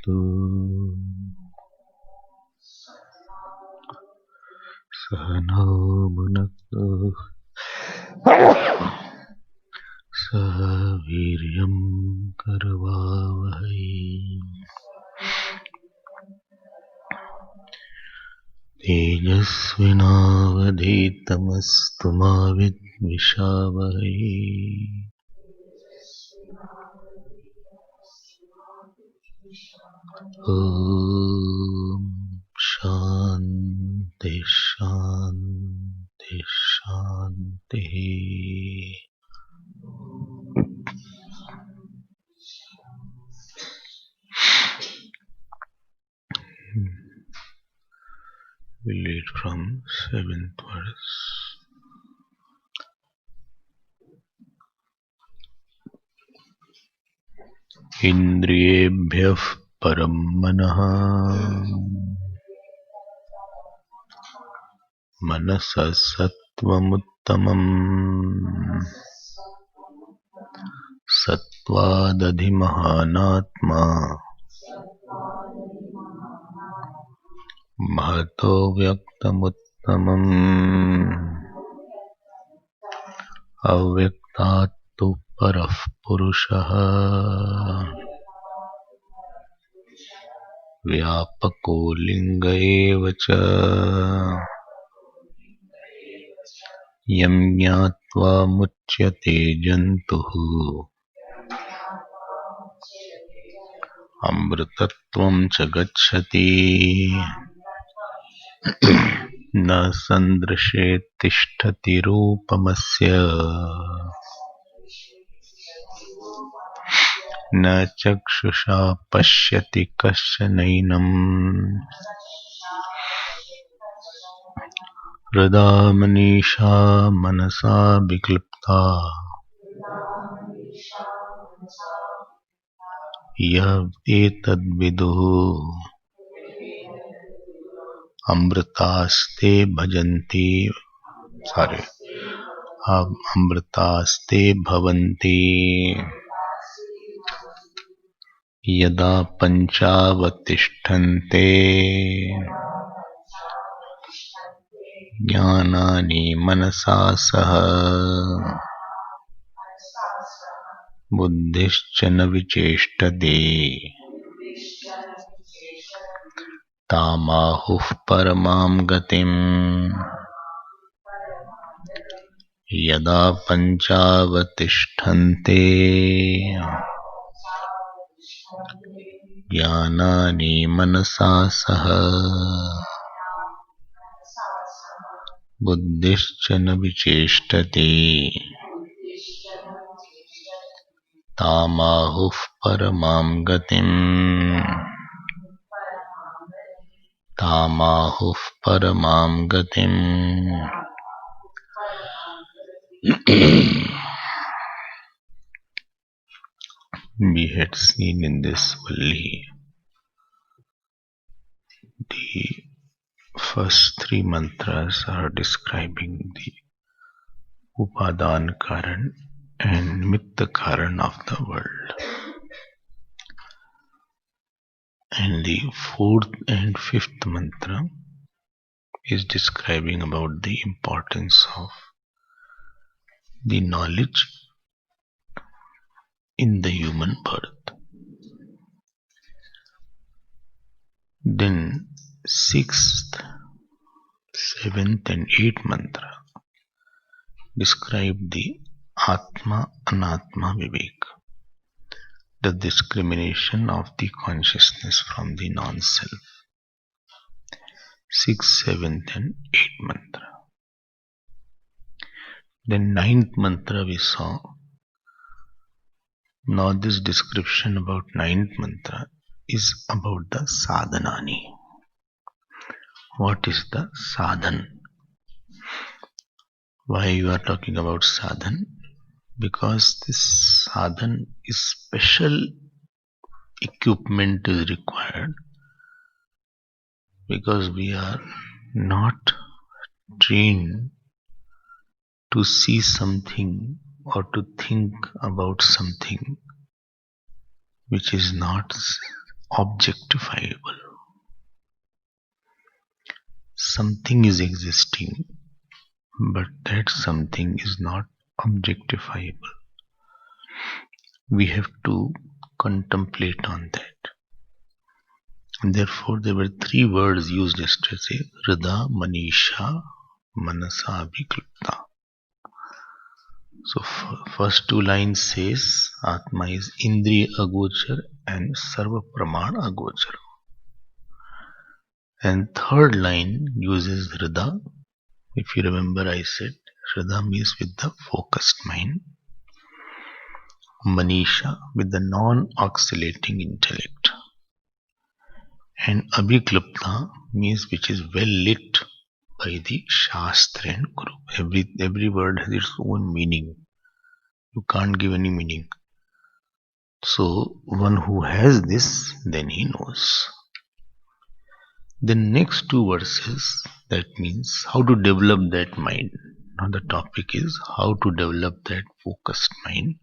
भुनक्तु सह नौ भुनक्तु सह वीर्यं करवावहै तेजस्विनावधीतमस्तु मा विद्विषावहै। ॐ शान्ति शान्ति शान्तिः। We'll read from 7th verse. इन्द्रियेभ्यः परं मनः मनसः सत्त्वमुत्तमम् सत्त्वादधिमहानात्मा महतो व्यक्तमुत्तमम् अव्यक्तात्तु परः पुरुषः व्यापको लिंग एव च यं ज्ञात्वा मुच्यते जन्तुः अमृतत्वं च गच्छति न सन्दृशे तिष्ठति रूपमस्य न चक्षुषा पश्यति कश्चनैनम् हृदा मनीषा मनसा विक्लिप्ता यः एतद्विदुः अमृतास्ते भजन्ति अमृतास्ते भवन्ति यदा पञ्चावतिष्ठन्ते ज्ञानानि मनसा सह बुद्धिश्च न विचेष्टते तामाहुः परमां गतिम् यदा पञ्चावतिष्ठन्ते ज्ञानानि मनसा सह बुद्धिश्च न विचेष्टते तामाहुः परमां गतिम् तामाहुः परमां गतिम्। We had seen in this Valli the first three mantras are describing the Upadan Karan and Nimitta Karan of the world. And the fourth and fifth mantra is describing about the importance of the knowledge in the human birth. Then sixth, seventh and eighth mantra describe the Atma Anatma Vivek, the discrimination of the consciousness from the non-self. Sixth, seventh and eighth mantra. Then ninth mantra we saw. Now this description about ninth mantra is about the sadhanani. What is the sadhan? Why you are talking about sadhan? Because this sadhan is special equipment is required, because we are not trained to see something or to think about something which is not objectifiable. Something is existing, but that something is not objectifiable. We have to contemplate on that. And therefore, there were three words used yesterday: Hrida, Manisha, Manasa, Viklipta. So first two lines says Atma is Indriya Agochar and Sarva Praman Agochar. And third line uses Hrida. If you remember, I said Hrida means with the focused mind. Manisha with the non-oscillating intellect. And Abhiklipta means which is well lit by the Shastra and Guru. Every word has its own meaning. You can't give any meaning. So one who has this, then he knows. The next two verses, that means how to develop that mind. Now the topic is how to develop that focused mind.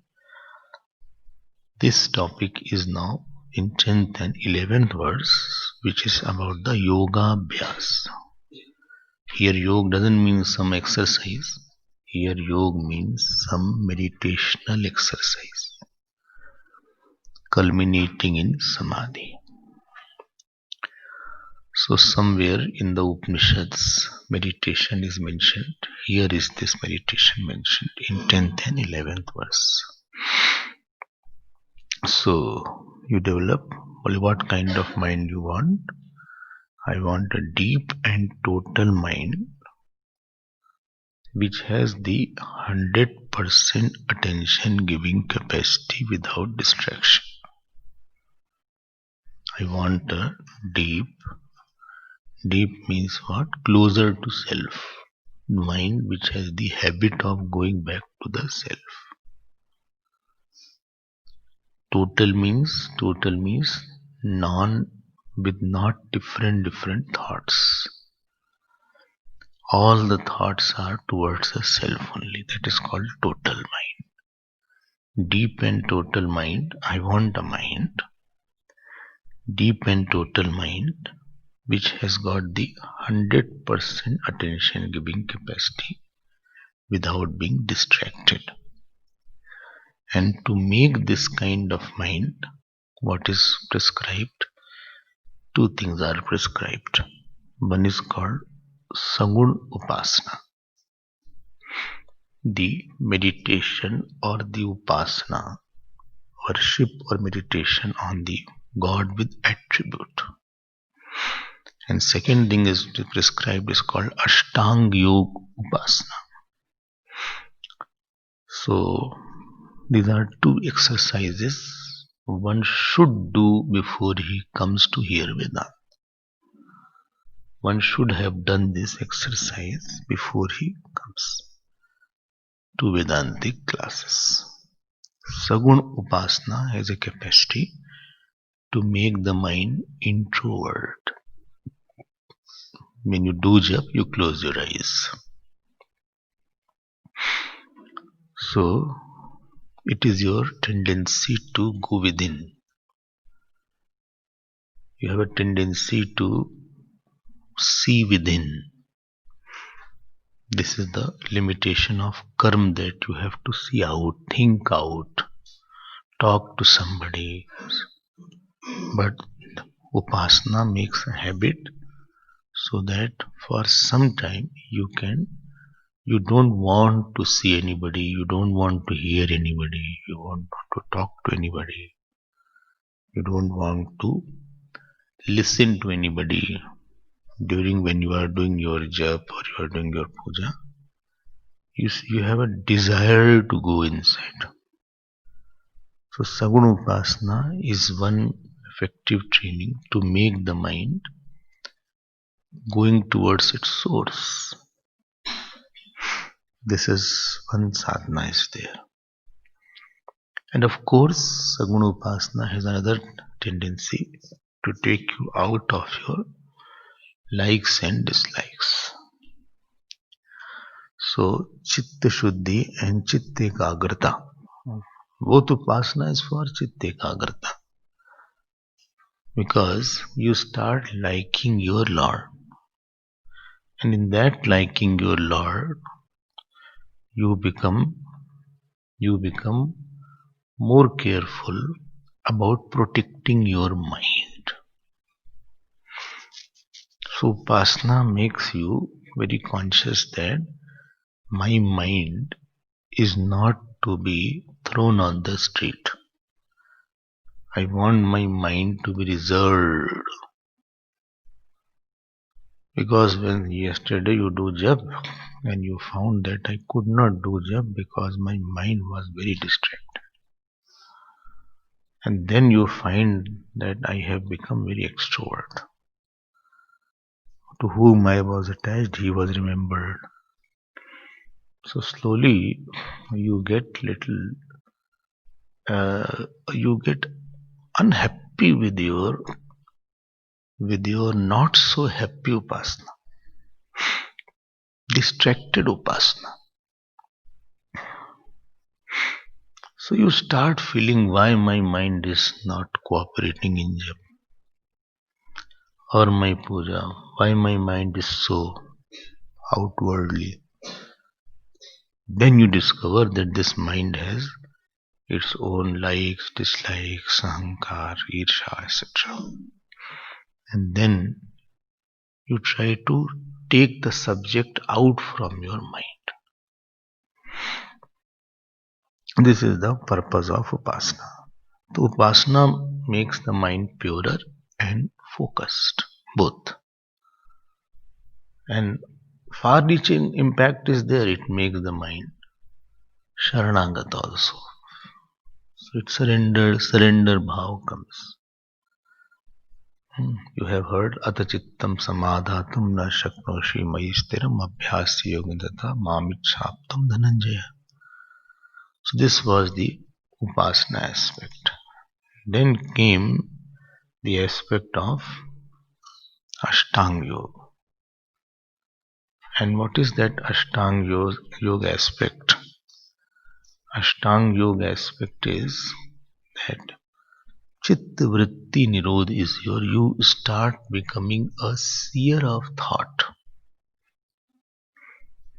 This topic is now in 10th and 11th verse, which is about the yoga abhyas. Here yoga doesn't mean some exercise. Here yoga means some meditational exercise, culminating in samadhi. So somewhere in the Upanishads, meditation is mentioned. Here is this meditation mentioned in 10th and 11th verse. So you develop only what kind of mind you want. I want a deep and total mind which has the 100% attention giving capacity without distraction. I want a deep means what? Closer to self. Mind which has the habit of going back to the self. Total means with not different thoughts. All the thoughts are towards the self only. That is called total mind. Deep and total mind. I want a mind, deep and total mind, which has got the 100% attention giving capacity without being distracted. And to make this kind of mind, what is prescribed? Two things are prescribed. One is called Sagun Upasana. The meditation or the Upasana, worship or meditation on the God with attribute. And second thing is prescribed is called Ashtanga Yoga Upasana. So these are two exercises one should do before he comes to hear Vedanta. One should have done this exercise before he comes to Vedantic classes. Sagun Upasana has a capacity to make the mind introvert. When you do jap, you close your eyes. So it is your tendency to go within. You have a tendency to see within. This is the limitation of karma, that you have to see out, think out, talk to somebody. But Upasana makes a habit so that for some time you don't want to see anybody, you don't want to hear anybody, you don't want to talk to anybody, you don't want to listen to anybody during when you are doing your jap or you are doing your puja. You have a desire to go inside. So Saguna Upasana is one effective training to make the mind going towards its source. This is one sadhana is there. And of course, Saguna Upasana has another tendency to take you out of your likes and dislikes. So, Chitta Shuddhi and Chitta Ekagrata. Both Upasana is for Chitta Ekagrata. Because you start liking your Lord. And in that liking your Lord, you become more careful about protecting your mind. So Upasana makes you very conscious that my mind is not to be thrown on the street. I want my mind to be reserved. Because when yesterday you do jap and you found that I could not do jap because my mind was very distracted. And then you find that I have become very extrovert. To whom I was attached, he was remembered. So slowly you get you get unhappy with your not so happy upasana, distracted upasana. So you start feeling why my mind is not cooperating in jap or my puja, why my mind is so outwardly. Then you discover that this mind has its own likes, dislikes, ahankar, irsha, etc. And then you try to take the subject out from your mind. This is the purpose of Upasana. So Upasana makes the mind purer and focused, both. And far-reaching impact is there. It makes the mind Sharanagata also. So it surrender bhav comes. You have heard Atachittam Samadhatam Na Shaknoshi Mayistiram Abhyasi Yogindata Mamichhaptam Dhananjaya. So this was the Upasana aspect. Then came the aspect of Ashtanga Yoga. And what is that Ashtanga Yoga aspect? Ashtanga Yoga aspect is that Chitta Vritti Nirodh is you start becoming a seer of thought.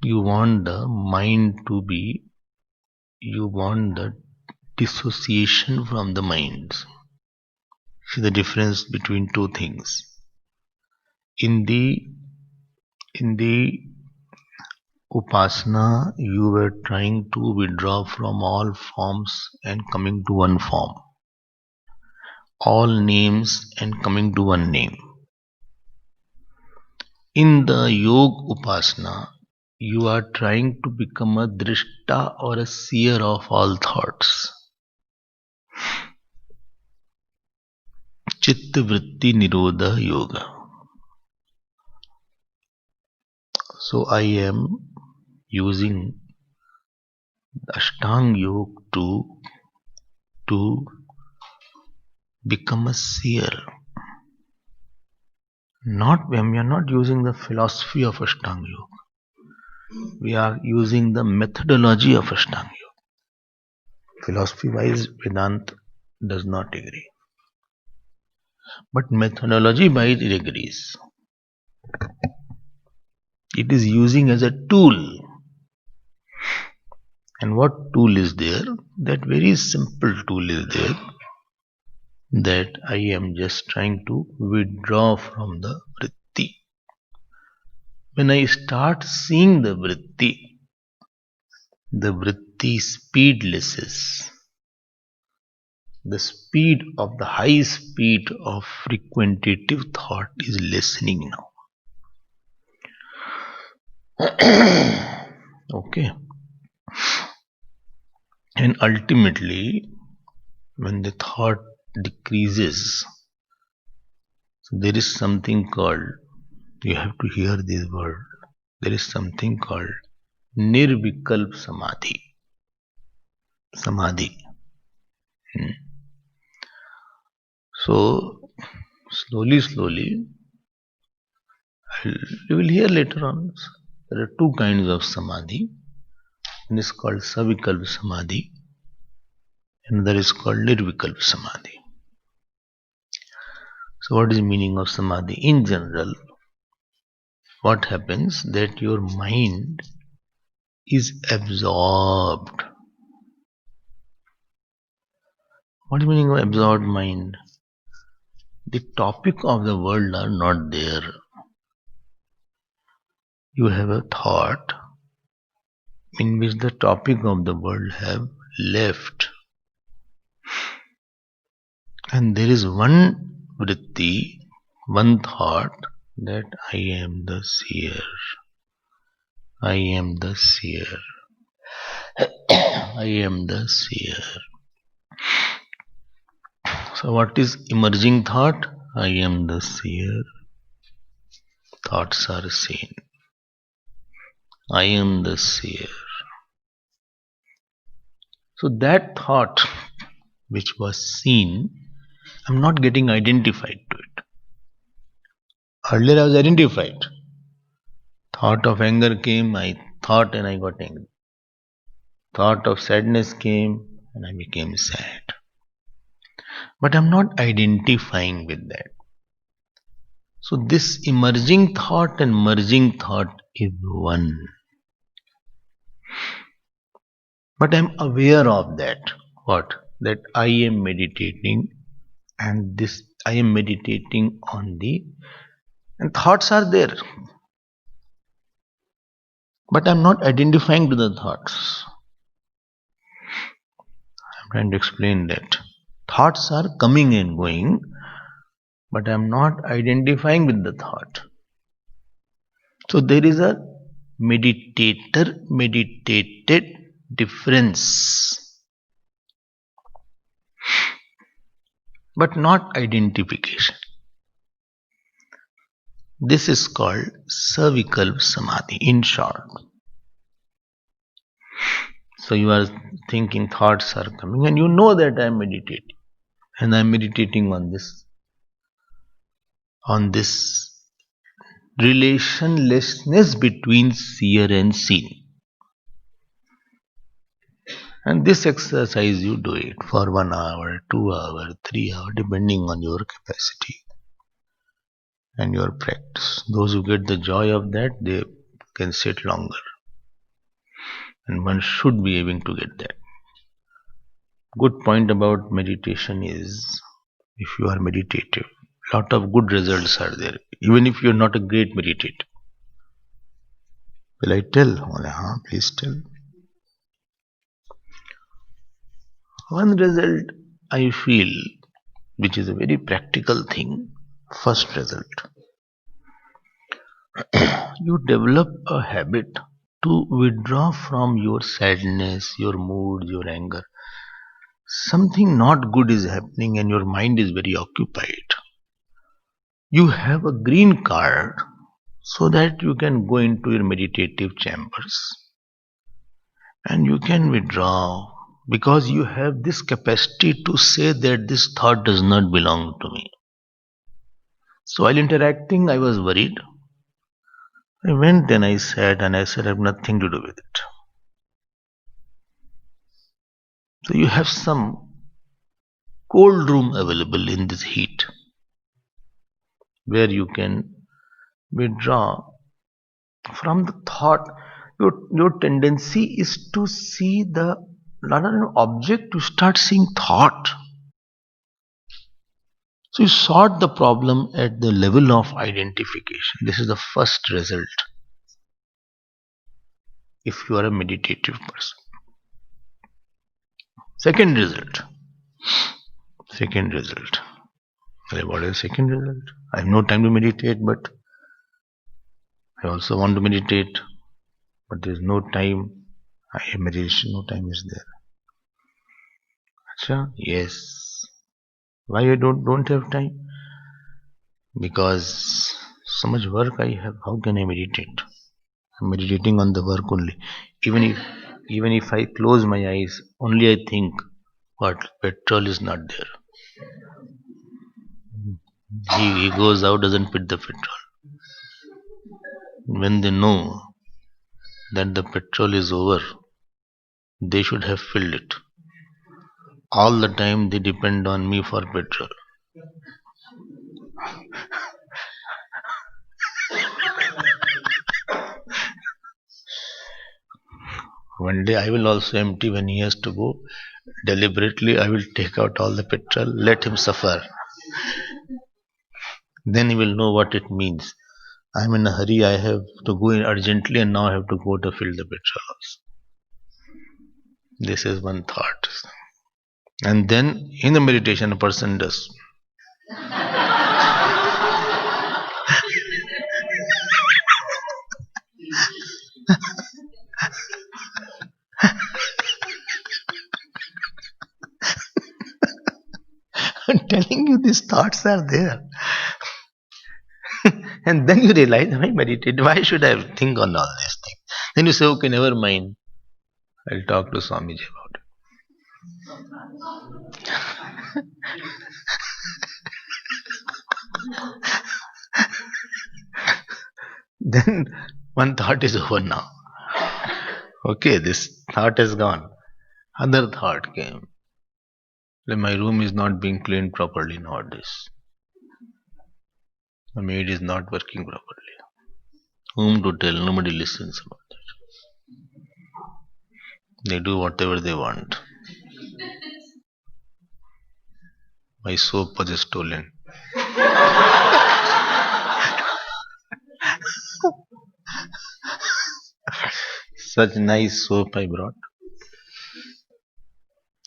You want the mind to be, you want the dissociation from the minds. See the difference between two things. In the Upasana, you were trying to withdraw from all forms and coming to one form. All names and coming to one name. In the Yoga Upasana, you are trying to become a drishta or a seer of all thoughts. Chitta Vritti Nirodha Yoga. So I am using Ashtanga Yoga to become a seer. We are not using the philosophy of Ashtanga Yoga. We are using the methodology of Ashtanga Yoga. Philosophy-wise, Vedanta does not agree. But methodology-wise, it agrees. It is using as a tool. And what tool is there? That very simple tool is there. That I am just trying to withdraw from the vritti. When I start seeing the vritti speedlesses. The speed of the high speed of frequentative thought is lessening now. Okay. And ultimately, when the thought decreases, so there is something called, you have to hear this word, there is something called Nirvikalp Samadhi. Samadhi. So, slowly, you will hear later on, there are two kinds of Samadhi. One is called Savikalp Samadhi, and another is called Nirvikalp Samadhi. So what is the meaning of samadhi? In general, what happens that your mind is absorbed. What is the meaning of absorbed mind? The topic of the world are not there. You have a thought in which the topic of the world have left. And there is one vritti, one thought that I am the seer. I am the seer. I am the seer. So what is emerging thought? I am the seer. Thoughts are seen. I am the seer. So that thought which was seen, I'm not getting identified to it. Earlier I was identified. Thought of anger came, I thought and I got angry. Thought of sadness came and I became sad. But I'm not identifying with that. So this emerging thought and merging thought is one. But I'm aware of that. What? That I am meditating and this I am meditating on and thoughts are there. But I'm not identifying to the thoughts. I'm trying to explain that. Thoughts are coming and going, but I'm not identifying with the thought. So there is a meditator meditated difference, but not identification. This is called Savikalpa Samadhi in short. So you are thinking thoughts are coming and you know that I am meditating and I am meditating on this relationlessness between seer and seen. And this exercise you do it for 1 hour, 2 hours, 3 hours, depending on your capacity and your practice. Those who get the joy of that, they can sit longer. And one should be able to get that. Good point about meditation is, if you are meditative, lot of good results are there, even if you are not a great meditator. Will I tell? Please tell. One result I feel, which is a very practical thing, first result. You develop a habit to withdraw from your sadness, your mood, your anger. Something not good is happening and your mind is very occupied. You have a green card so that you can go into your meditative chambers and you can withdraw, because you have this capacity to say that this thought does not belong to me. So while interacting, I was worried. I went and I sat and I said, I have nothing to do with it. So you have some cold room available in this heat where you can withdraw from the thought. Your tendency is to see the not an object, to start seeing thought. So you sort the problem at the level of identification. This is the first result if you are a meditative person. Second result. What is the second result? I have no time to meditate, but I also want to meditate, but there is no time. I have meditation, no time is there. Achha, yes. Why I don't have time? Because so much work I have. How can I meditate? I'm meditating on the work only. Even if I close my eyes, only I think, what, petrol is not there. He goes out, doesn't put the petrol. When they know that the petrol is over, they should have filled it. All the time they depend on me for petrol. One day I will also empty when he has to go. Deliberately, I will take out all the petrol, let him suffer. Then he will know what it means. I'm in a hurry, I have to go in urgently, and now I have to go to fill the petrol also. This is one thought. And then in the meditation, a person does. I'm telling you, these thoughts are there. And then you realize, why meditate? Why should I think on all these things? Then you say, okay, never mind. I'll talk to Swamiji about it. Then one thought is over now. Okay, this thought is gone. Other thought came. My room is not being cleaned properly nowadays. The maid is not working properly. Whom to tell? Nobody listens about it. They do whatever they want. My soap was stolen. Such nice soap I brought.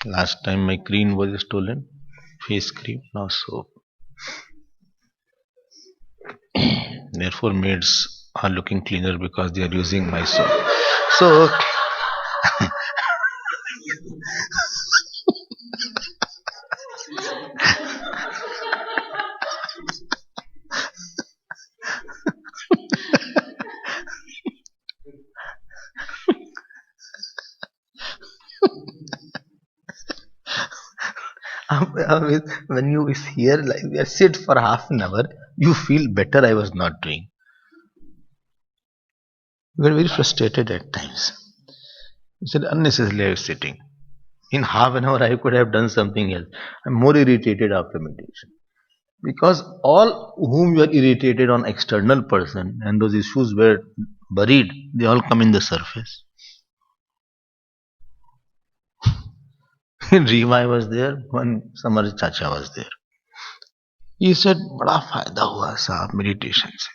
Last time my cream was stolen. Face cream, now soap. Therefore, maids are looking cleaner because they are using my soap. So, when you is here, like we sit for half an hour, you feel better. I was not doing. We were very frustrated at times. You said unnecessarily I was sitting. In half an hour, I could have done something else. I'm more irritated after meditation. Because all whom you are irritated on external person and those issues were buried, they all come in the surface. Rima I was there, one Samar Chacha was there. He said, बड़ा फायदा हुआ साहब meditation से.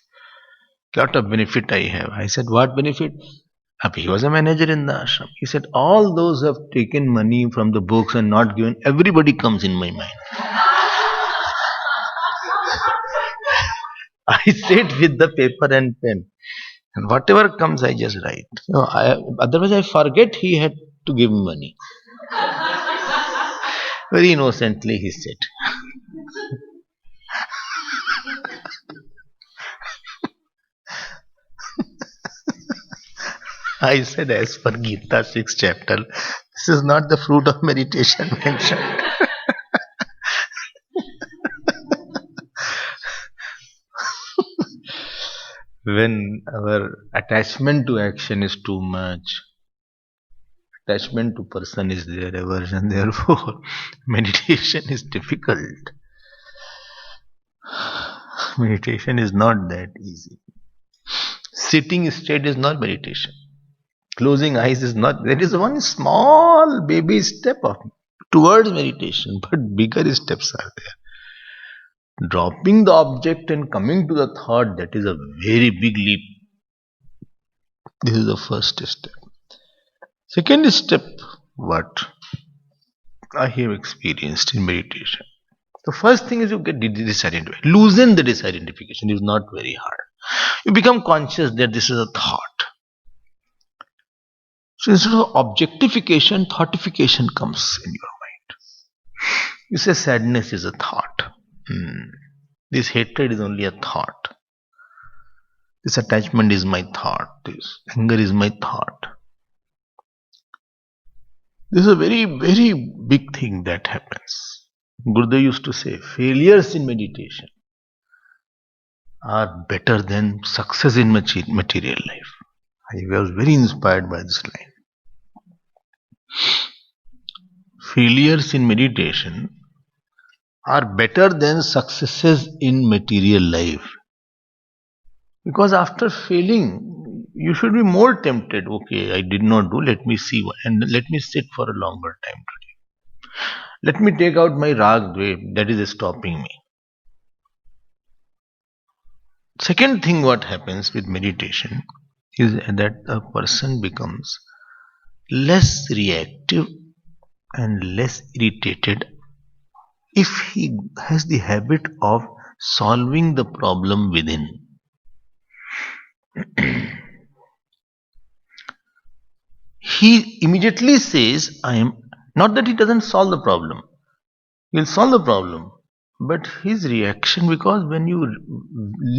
Lot of benefit I have. I said, what benefit? He was a manager in the ashram. He said, all those who have taken money from the books and not given, everybody comes in my mind. I sit with the paper and pen, and whatever comes, I just write. Otherwise, I forget he had to give me money. Very innocently, he said. I said, as per Gita 6th chapter, this is not the fruit of meditation mentioned. When our attachment to action is too much, attachment to person is there, aversion, therefore meditation is difficult. Meditation is not that easy. Sitting straight is not meditation. Closing eyes is not. There is one small baby step towards meditation, but bigger steps are there. Dropping the object and coming to the thought, that is a very big leap. This is the first step. Second step, what I have experienced in meditation. The first thing is you get disidentified. Loosen the disidentification is not very hard. You become conscious that this is a thought. So instead of objectification, thoughtification comes in your mind. You say sadness is a thought. This hatred is only a thought. This attachment is my thought. This anger is my thought. This is a very, very big thing that happens. Gurudev used to say, failures in meditation are better than success in material life. I was very inspired by this line. Failures in meditation are better than successes in material life. Because after failing, you should be more tempted. Okay, I did not do. Let me see and let me sit for a longer time today. Let me take out my rag dve that is stopping me. Second thing, what happens with meditation is that a person becomes less reactive and less irritated if he has the habit of solving the problem within. He immediately says, I am not that he doesn't solve the problem, he'll solve the problem, but his reaction, because when you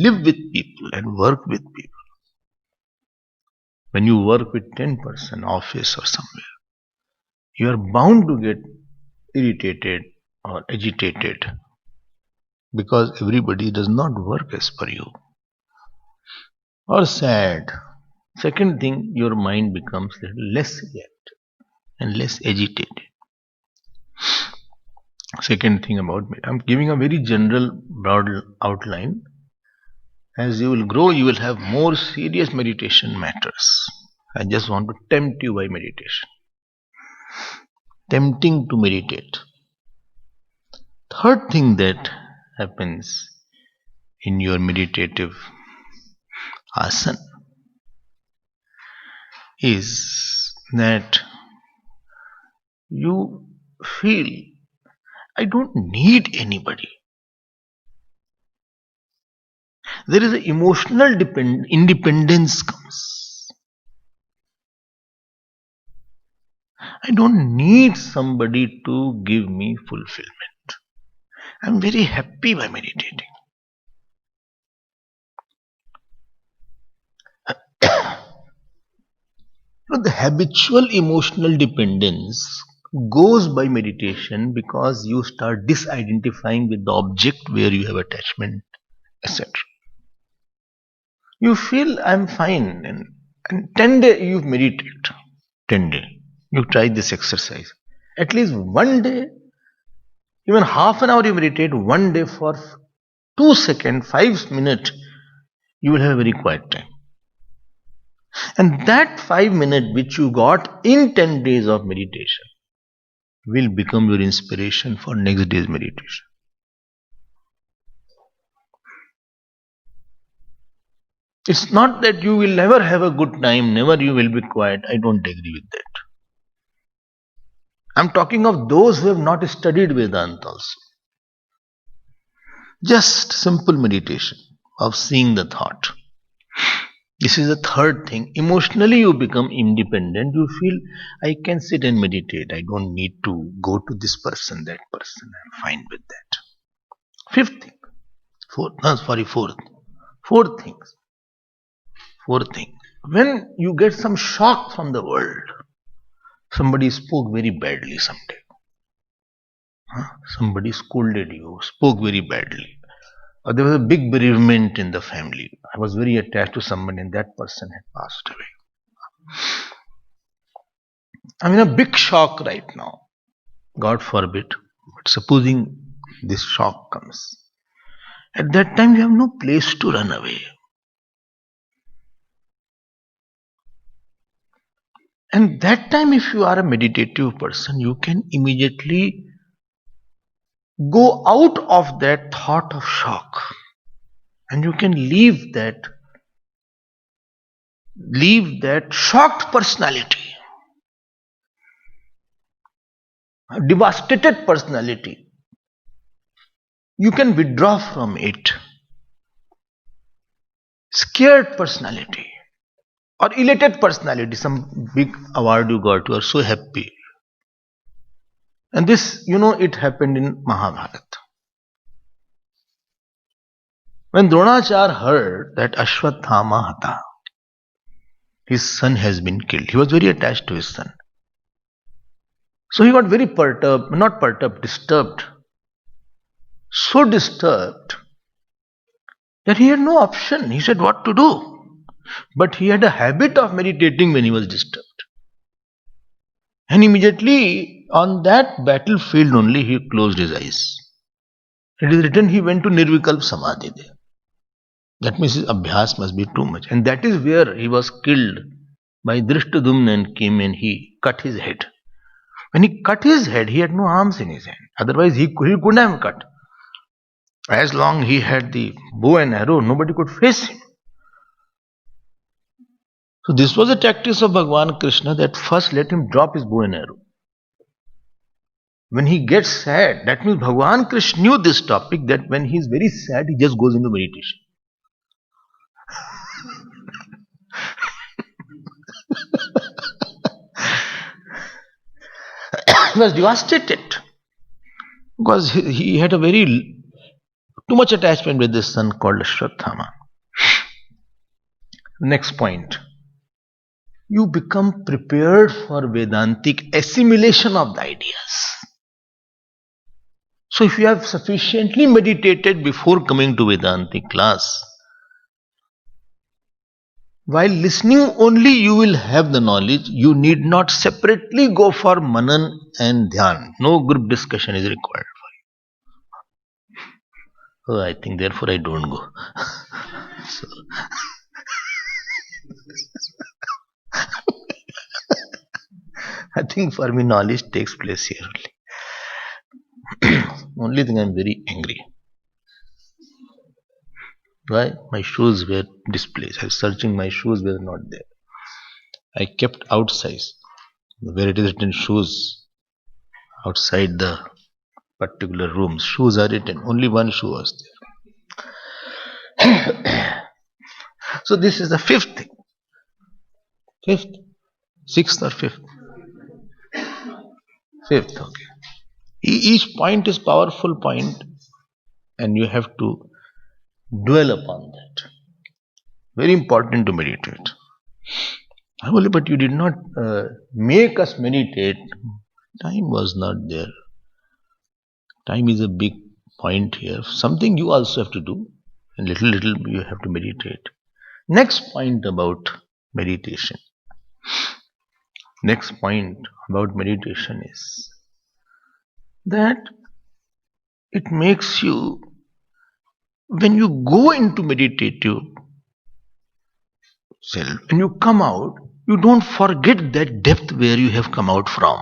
live with people and work with people, when you work with 10% office or somewhere, you are bound to get irritated or agitated because everybody does not work as per you, or sad. Second thing, your mind becomes less reactive and less agitated. Second thing about me, I'm giving a very general, broad outline. As you will grow, you will have more serious meditation matters. I just want to tempt you by meditation. Tempting to meditate. Third thing that happens in your meditative asana is that you feel, I don't need anybody. There is an emotional independence comes. I don't need somebody to give me fulfillment. I'm very happy by meditating. The habitual emotional dependence goes by meditation because you start disidentifying with the object where you have attachment, etc. You feel I'm fine, and 10 days you meditate. 10 days. You try this exercise. At least one day, even half an hour you meditate, one day for 2 seconds, 5 minutes, you will have a very quiet time. And that 5 minutes which you got in 10 days of meditation will become your inspiration for next day's meditation. It's not that you will never have a good time, never you will be quiet. I don't agree with that. I'm talking of those who have not studied Vedanta also. Just simple meditation of seeing the thought. This is the third thing. Emotionally you become independent. You feel, I can sit and meditate. I don't need to go to this person, that person. I'm fine with that. Fifth thing. Fourth. Fourth things. When you get some shock from the world, somebody spoke very badly someday. Somebody scolded you, spoke very badly. Or there was a big bereavement in the family. I was very attached to someone and that person had passed away. I'm in a big shock right now. God forbid. But supposing this shock comes. At that time you have no place to run away. And that time, if you are a meditative person, you can immediately go out of that thought of shock, and you can leave that shocked personality, a devastated personality. You can withdraw from it. Scared personality or elated personality, some big award you got, you are so happy. And this, it happened in Mahabharata. When Dronachar heard that Ashwatthama Hatha, his son has been killed, he was very attached to his son. So he got very disturbed. So disturbed that he had no option. He said, what to do? But he had a habit of meditating when he was disturbed. And immediately on that battlefield only he closed his eyes. It is written he went to Nirvikalp Samadhi there. That means his abhyas must be too much. And that is where he was killed by Drishtadumna and came and he cut his head. When he cut his head, he had no arms in his hand. Otherwise, he couldn't have cut. As long he had the bow and arrow, nobody could face him. So this was a tactic of Bhagwan Krishna, that first let him drop his bow and arrow. When he gets sad, that means Bhagwan Krishna knew this topic, that when he is very sad, he just goes into meditation. He was devastated because he had a very too much attachment with this son called Ashwatthama. Next point. You become prepared for Vedantic assimilation of the ideas. So if you have sufficiently meditated before coming to Vedantic class, while listening only you will have the knowledge. You need not separately go for Manan and Dhyan. No group discussion is required for you. Oh, I think therefore I don't go. So, I think for me knowledge takes place here only. Only thing I am very angry. Why? My shoes were displaced. I was searching, my shoes were not there. I kept outside where it is written shoes, outside the particular rooms. Shoes are written. Only one shoe was there. So this is the fifth thing. Fifth? Sixth or fifth? Fifth, okay. Each point is powerful point and you have to dwell upon that. Very important to meditate. But you did not make us meditate. Time was not there. Time is a big point here. Something you also have to do. And little you have to meditate. Next point about meditation. Next point about meditation is that it makes you, when you go into meditative self, when you come out, you don't forget that depth where you have come out from.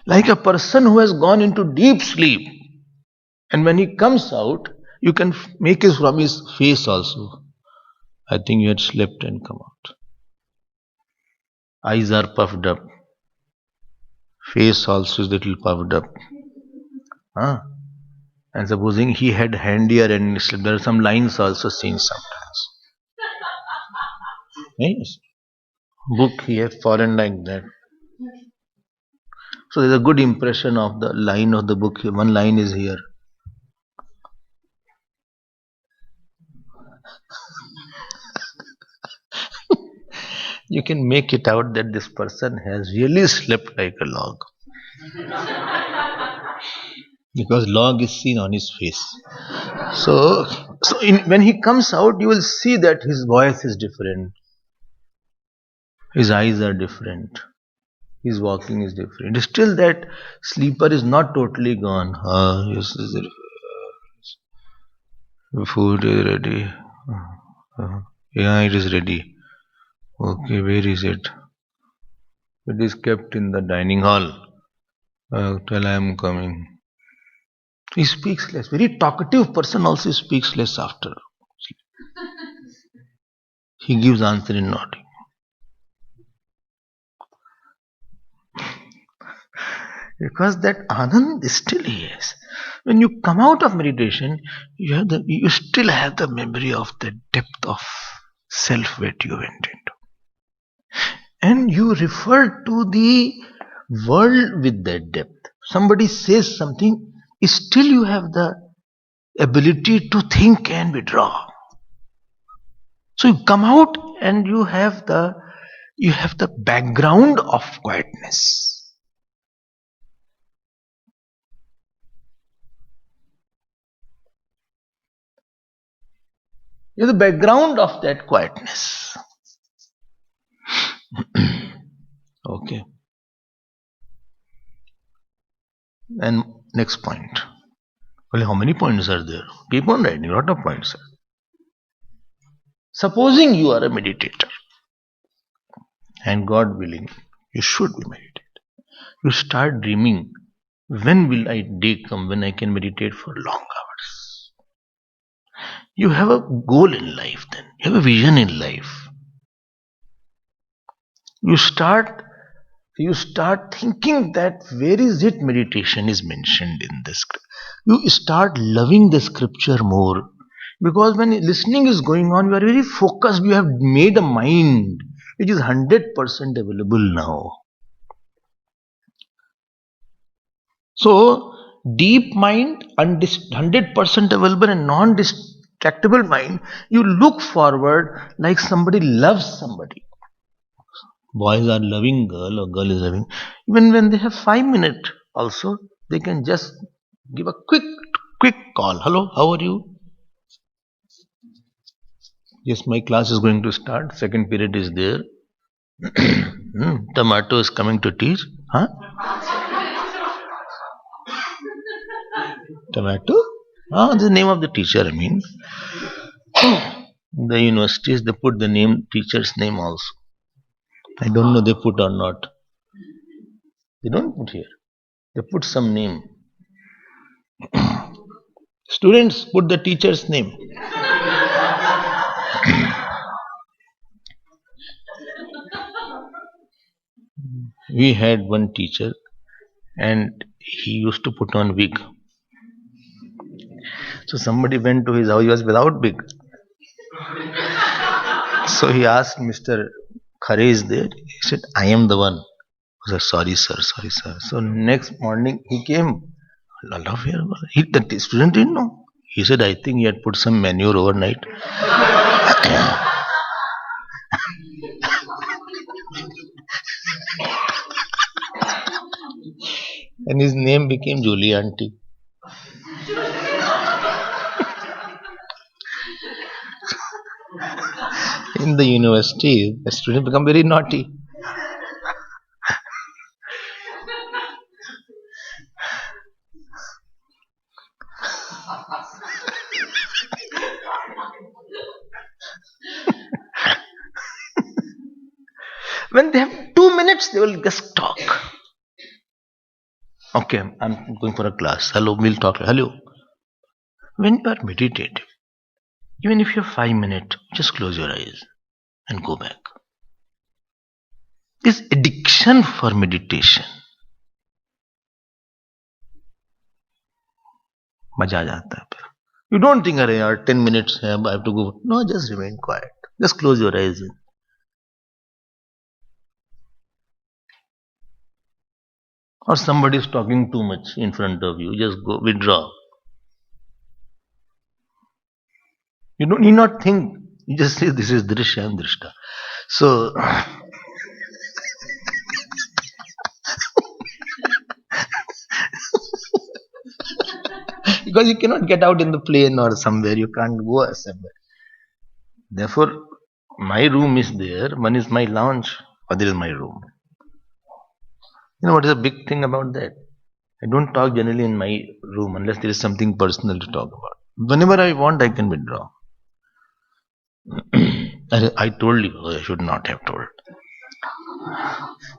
Like a person who has gone into deep sleep, and when he comes out, you can make it from his face also. I think you had slept and come out. Eyes are puffed up. Face also is little puffed up. And supposing he had hand here and slept, there are some lines also seen sometimes. Yes. Book he has fallen like that. So there's a good impression of the line of the book. One line is here. You can make it out that this person has really slept like a log. Because log is seen on his face. So when he comes out, you will see that his voice is different. His eyes are different. His walking is different. Still that sleeper is not totally gone. Yes, food is ready. Yeah, it is ready. Okay, where is it? It is kept in the dining hall. Till I am coming. He speaks less. Very talkative person also speaks less after. He gives answer in nodding. Because that Anand still is. When you come out of meditation, you still have the memory of the depth of self that you went into. And you refer to the world with that depth. Somebody says something, still you have the ability to think and withdraw. So you come out and you have the background of quietness. You have the background of that quietness. Okay. And next point. Well, how many points are there? Keep on writing, a lot of points. Supposing you are a meditator, and God willing, you should be meditator. You start dreaming, when will I day come when I can meditate for long hours? You have a goal in life then. You have a vision in life. You start thinking that where is it meditation is mentioned in the script. You start loving the scripture more, because when listening is going on, you are very focused. You have made a mind which is 100% available now. So deep mind, 100% available and non-distractible mind, you look forward like somebody loves somebody. Boys are loving girl or girl is loving. Even when they have 5 minutes also, they can just give a quick call. Hello, how are you? Yes, my class is going to start. Second period is there. Tomato is coming to teach. Huh? Tomato? Ah, the name of the teacher, I mean. The universities, they put the name, teacher's name also. I don't know they put or not. They don't put here. They put some name. Students, put the teacher's name. We had one teacher and he used to put on wig. So somebody went to his house, he was without wig. So he asked Mr. Khare is there. He said, I am the one. He said, sorry sir, sorry sir. So next morning he came. Allah fear. The student didn't know. He said, I think he had put some manure overnight. And his name became Julie Auntie. In the university, the students become very naughty. When they have 2 minutes, they will just talk. Okay, I'm going for a class. Hello, we'll talk. Hello. When you are meditative, even if you have 5 minutes, just close your eyes and go back. This addiction for meditation. मजा आ जाता है फिर. You don't think, अरे यार 10 minutes है, I have to go. No, just remain quiet. Just close your eyes. Or somebody is talking too much in front of you, just go withdraw. You don't need not think. You just say this is drishya and drishta. So because you cannot get out in the plane or somewhere, you can't go somewhere. Therefore, my room is there. One is my lounge, other is my room. You know what is a big thing about that? I don't talk generally in my room unless there is something personal to talk about. Whenever I want, I can withdraw. I told you, I should not have told.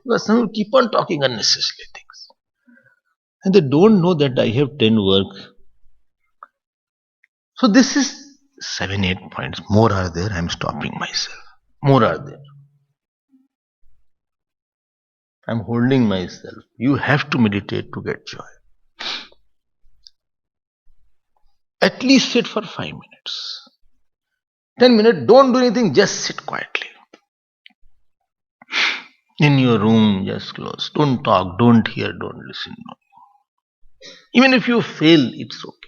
Because some people keep on talking unnecessary things. And they don't know that I have 10 work. So this is 7, 8 points. More are there, I am stopping myself. More are there. I am holding myself. You have to meditate to get joy. At least sit for 5 minutes. 10 minutes, don't do anything, just sit quietly. In your room, just close. Don't talk, don't hear, don't listen. No. Even if you fail, it's okay.